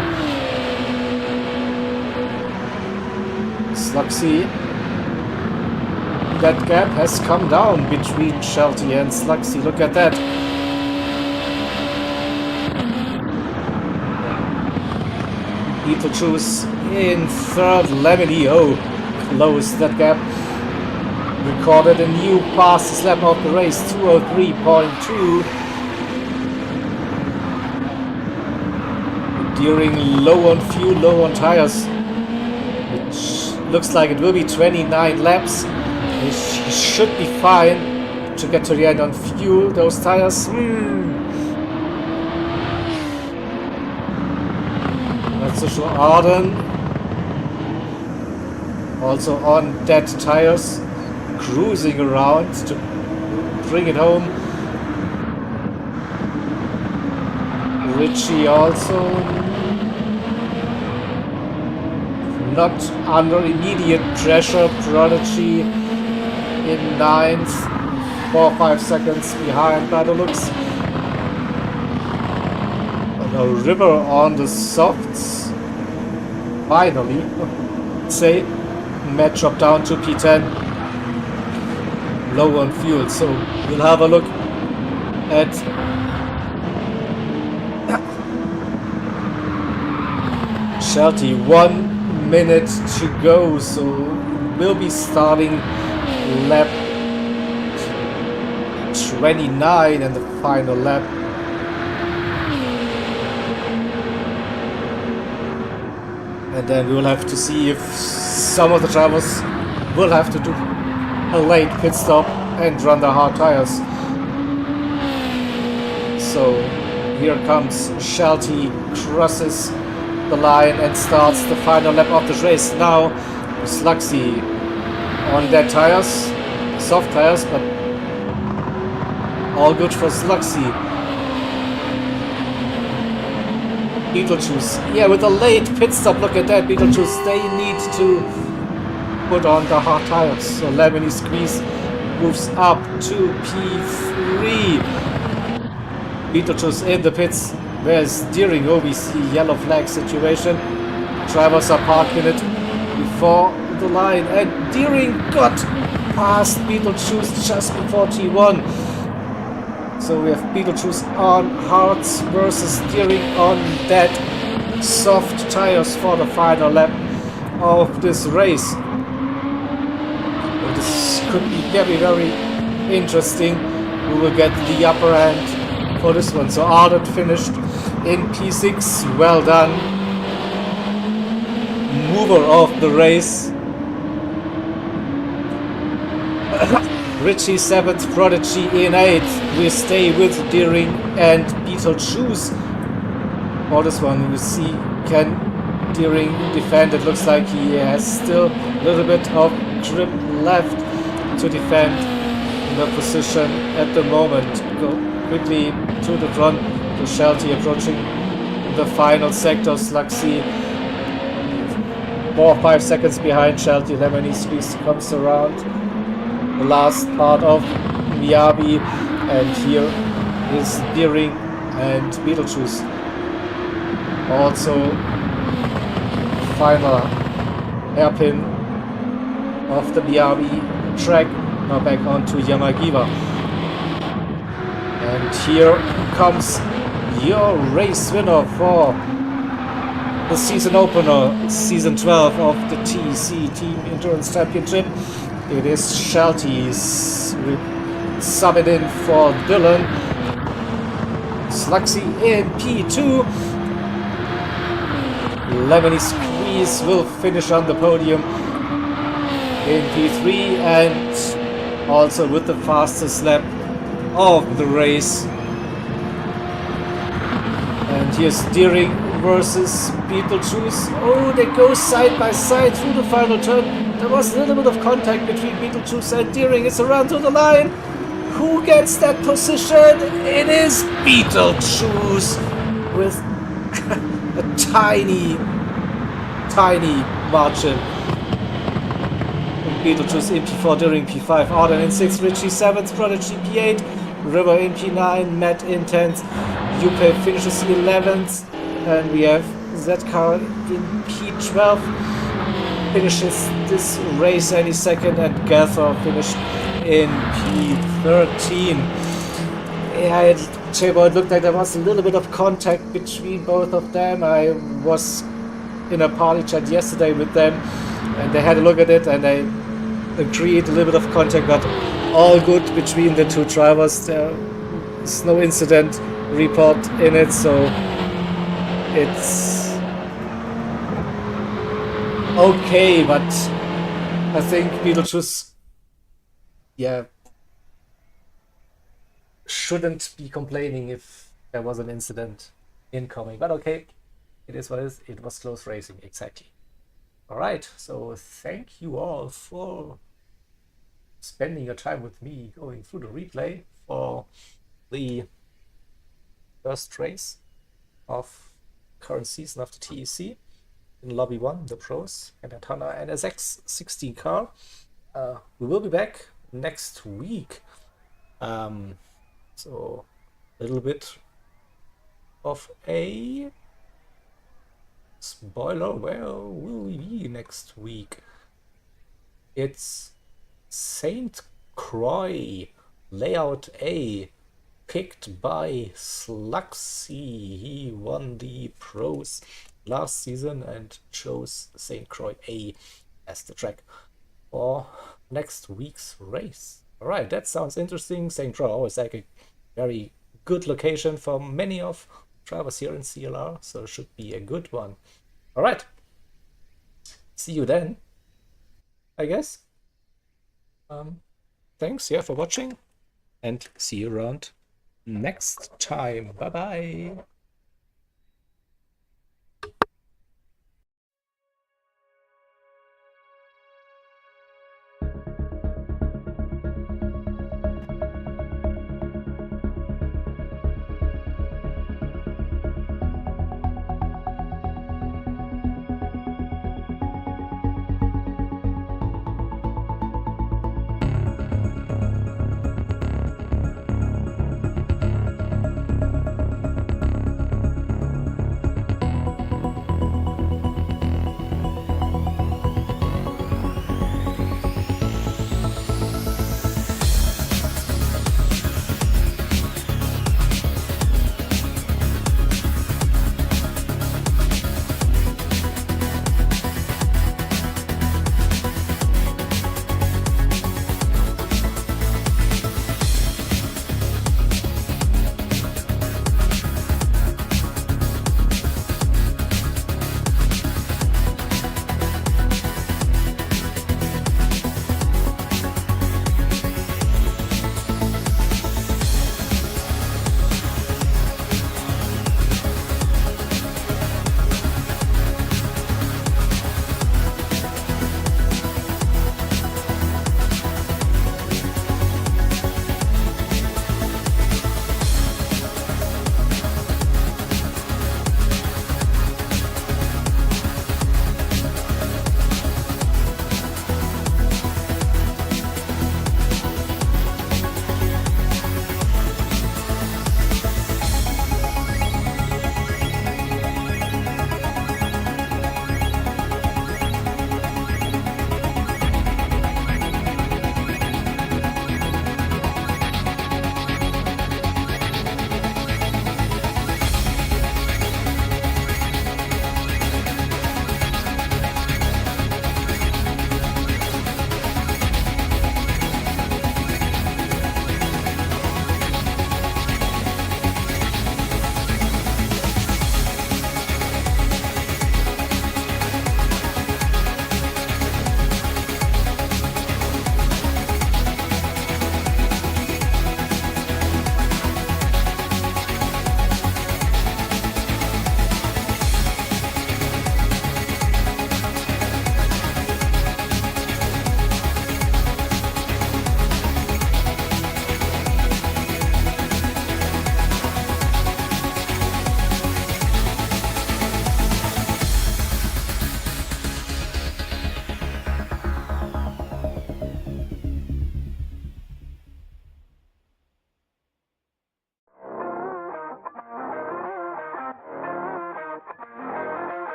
Sluxy. That gap has come down between Shelty and Sluxy. Look at that. Beetlejuice in third. Lemony, oh, closed that gap. Recorded a new fastest lap of the race, 2:03.2. During low on fuel, low on tires, which looks like it will be 29 laps. He should be fine to get to the end on fuel. Those tires, not so sure. Arden also on dead tires, cruising around to bring it home. Richie also not under immediate pressure. Prodigy in 9th. 4 or 5 seconds behind by the looks. A river on the softs. Finally, say, Matt dropped down to P10. Low on fuel, so we'll have a look at Shelty. 1 minute to go, so we'll be starting lap 29 and the final lap. And then we will have to see if some of the drivers will have to do a late pit stop and run the hard tires. So here comes Shelty, crosses the line and starts the final lap of the race. Now Slugsy on their tires, soft tires, but all good for Slugsy. Beetlejuice, yeah, with a late pit stop, look at that, Beetlejuice, they need to put on the hard tires. So Lemony Squeeze moves up to P3. Beetlejuice in the pits, where's steering? Oh, we see yellow flag situation. Drivers are parking it before the line, and Deering got past Beetlejuice just before T1. So we have Beetlejuice on hards versus Deering on that soft tires for the final lap of this race. And this could be very, very interesting. We will get the upper hand for this one. So Arden finished in P6. Well done. Mover of the race. Richie 7th, Prodigy in 8th. We stay with Deering and Beetlejuice. For this one, we see can Deering defend. It looks like he has still a little bit of grip left to defend the position at the moment. Go quickly to the front to Shelty, approaching the final sector. Slugsy 4 or 5 seconds behind Shelty. Lemony Squeeze comes around the last part of Miyabi, and here is Deering and Beetlejuice. Also final hairpin of the Miyabi track, now back onto Yamagiwa. And here comes your race winner for the season opener, season 12 of the TEC Team Endurance Championship. It is Shelty's subbing in for Dylan. Slugsy in P2. Lemony Squeeze will finish on the podium in P3 and also with the fastest lap of the race. And here's Deering versus Beetlejuice. Oh, they go side by side through the final turn. There was a little bit of contact between Beetlejuice and Deering. It's around to the line. Who gets that position? It is Beetlejuice with a tiny margin. Beetlejuice in P4, Deering P5, Arden in 6th, Richie 7th, Prodigy P8, River in P9, Matt in 10th, Yupe finishes 11th, and we have Zcar in P12. Finishes this race any second, and Gather finished in P13. Yeah, it looked like there was a little bit of contact between both of them. I was in a party chat yesterday with them, and they had a look at it, and they agreed a little bit of contact, but all good between the two drivers. There's no incident report in it, so it's okay, but I think Beetlejuice, yeah, shouldn't be complaining if there was an incident incoming. But okay, it is what it is. It was close racing, exactly. All right, so thank you all for spending your time with me going through the replay for the first race of current season of the TEC. In Lobby 1, the pros, and a Tana NSX 16 car. We will be back next week So a little bit of a spoiler. Where will we be next week? It's Saint Croix, layout A, picked by Sluxy. He won the pros last season and chose St. Croix A as the track for next week's race. All right, that sounds interesting. St. Croix always like a very good location for many of drivers here in CLR, so it should be a good one. All right, see you then, I guess. Thanks, yeah, for watching, and see you around next time. Bye bye.